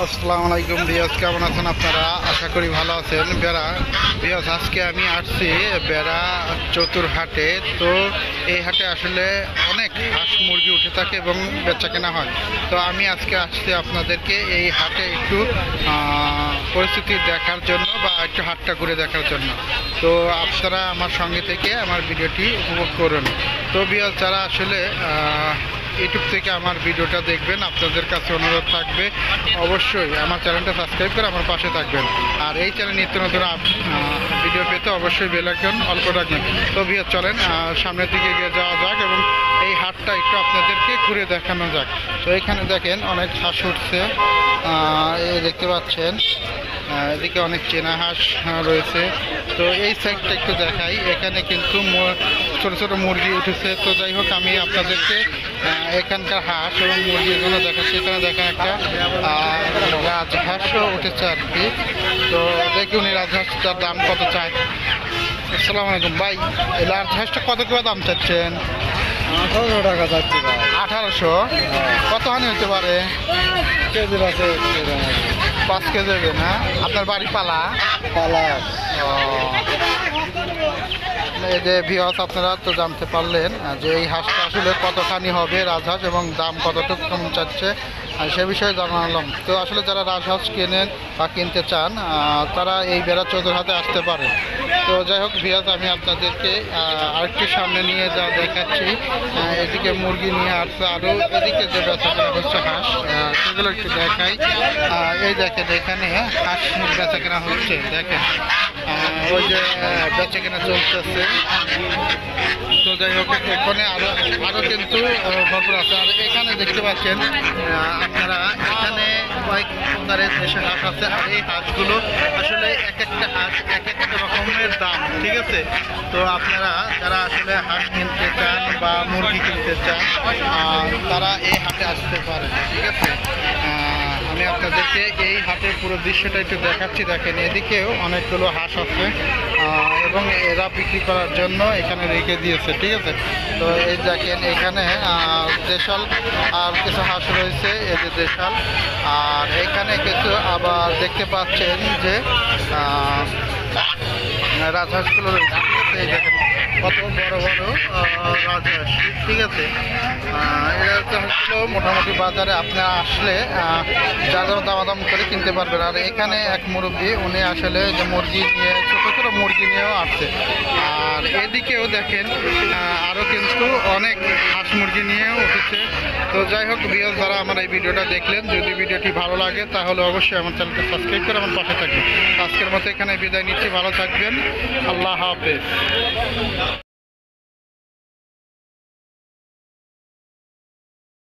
আসসালামু আলাইকুম বিয়াস, কেমন আছেন আপনারা? আশা করি ভালো আছেন। বিয়াস আজকে আমি আসছি বেড়া চতুর হাটে। তো এই হাটে আসলে অনেক হাঁস মুরগি উঠে থাকে এবং বেচা কেনা হয়। তো আমি আজকে আসছি আপনাদেরকে এই হাটে একটু পরিস্থিতি দেখার জন্য বা একটু হাটটা ঘুরে দেখার জন্য। তো আপনারা আমার সঙ্গে থেকে আমার ভিডিওটি উপভোগ করুন। তো বিয়াস যারা আসলে ইউটিউব থেকে আমার ভিডিওটা দেখবেন, আপনাদের কাছে অনুরোধ থাকবে অবশ্যই আমার চ্যানেলটা সাবস্ক্রাইব করে আমার পাশে থাকবেন। আর এই চ্যানেল নিত্য নতুন ভিডিও পেতে অবশ্যই বেল আইকন অল করে রাখবেন। তো ভিউয়ার চলেন সামনের দিকে এগিয়ে যাওয়া যাক এবং এই হাটটা একটু আপনাদেরকে ঘুরে দেখানো যাক। তো এখানে দেখেন অনেক হাঁস উঠছে, দেখতে পাচ্ছেন। এদিকে অনেক চেনা হাঁস রয়েছে। তো এই সাইডটা একটু দেখাই, এখানে কিন্তু ছোট ছোট মুরগি উঠেছে। তো যাই হোক, আমি আপনাদেরকে এখানকার হাঁস এবং মুরগিগুলো দেখাচ্ছি। এখানে দেখেন একটা রাজহাঁসও উঠেছে আর কি। তো দেখি উনি রাজহাঁসটার দাম কত চায়। আসসালামু আলাইকুম ভাই, এই রাজহাঁসটা কত করে দাম চাচ্ছেন? 1800 টাকা চাচ্ছি ভাই। 1800? কত হানি হতে পারে? কেজি আছে 5 কেজি হবে না? আপনার বাড়ি পালা? এই যে ভিউয়ার্স, আপনারা তো জানতে পারলেন যে এই হাঁসটা আসলে কতখানি হবে রাজহাঁস এবং দাম কতটুকু কম চাচ্ছে সে বিষয়ে জানালাম। তো আসলে যারা রাজহাঁস কেনেন বা কিনতে চান তারা এই বেড়া চৌধুর হাতে আসতে পারেন। তো যাই হোক ভিউয়ার্স, আমি আপনাদেরকে আরেকটু সামনে নিয়ে যা দেখাচ্ছি। এদিকে মুরগি নিয়ে আসছে, আরও এদিকে যে বেচাকেনা হচ্ছে হাঁস, সেগুলো একটু দেখাই। এই দেখেন এখানে হাঁস বেচাকেনা হচ্ছে, দেখেন ওই যে বেচাকেনা চলতেছে। তো যাই হোক, এখানে আরও কিন্তু ভরপুর আছে। আর এখানে দেখতে পাচ্ছেন আপনারা, এখানে কয়েক প্রকারের দেশের হাঁস আছে। আর এই হাঁসগুলো আসলে এক একটা হাঁস এক একটা রকমের দাম, ঠিক আছে? তো আপনারা যারা আসলে হাঁস কিনতে চান বা মুরগি কিনতে চান তারা এই হাটে আসতে পারেন, ঠিক আছে? আমি আপনাদেরকে এই হাটের পুরো দৃশ্যটা একটু দেখাচ্ছি। দেখেন এদিকেও অনেকগুলো হাঁস আছে এবং এরা বিক্রি করার জন্য এখানে রেখে দিয়েছে, ঠিক আছে? তো এই দেখেন এখানে দেশাল আর কিছু হাঁস রয়েছে, এই যে দেশাল। আর এখানে কিছু আবার দেখতে পাচ্ছেন যে রাজহাঁসগুলো রয়েছে, ঠিক আছে? এই দেখেন কত বড় বড় রাজহাঁস, ঠিক আছে? এরা হচ্ছিল মোটামুটি বাজারে আপনারা আসলে যাদের দামাদাম করে কিনতে পারবেন। আর এখানে এক মুরব্বী, উনি আসলে যে মুরগি নিয়ে ছোটো ছোটো মুরগি নিয়েও আসছে। আর এদিকেও দেখেন আরও কিন্তু অনেক হাঁস মুরগি নিয়েও উঠেছে। তো যাই হোক ভিউয়ার্স, যারা আমার এই ভিডিওটা দেখলেন, যদি ভিডিওটি ভালো লাগে তাহলে অবশ্যই আমার চ্যানেলটা সাবস্ক্রাইব করে আমার পাশে থাকবেন। আজকের মতো এখানে বিদায় নিচ্ছি, ভালো থাকবেন, আল্লাহ হাফেজ।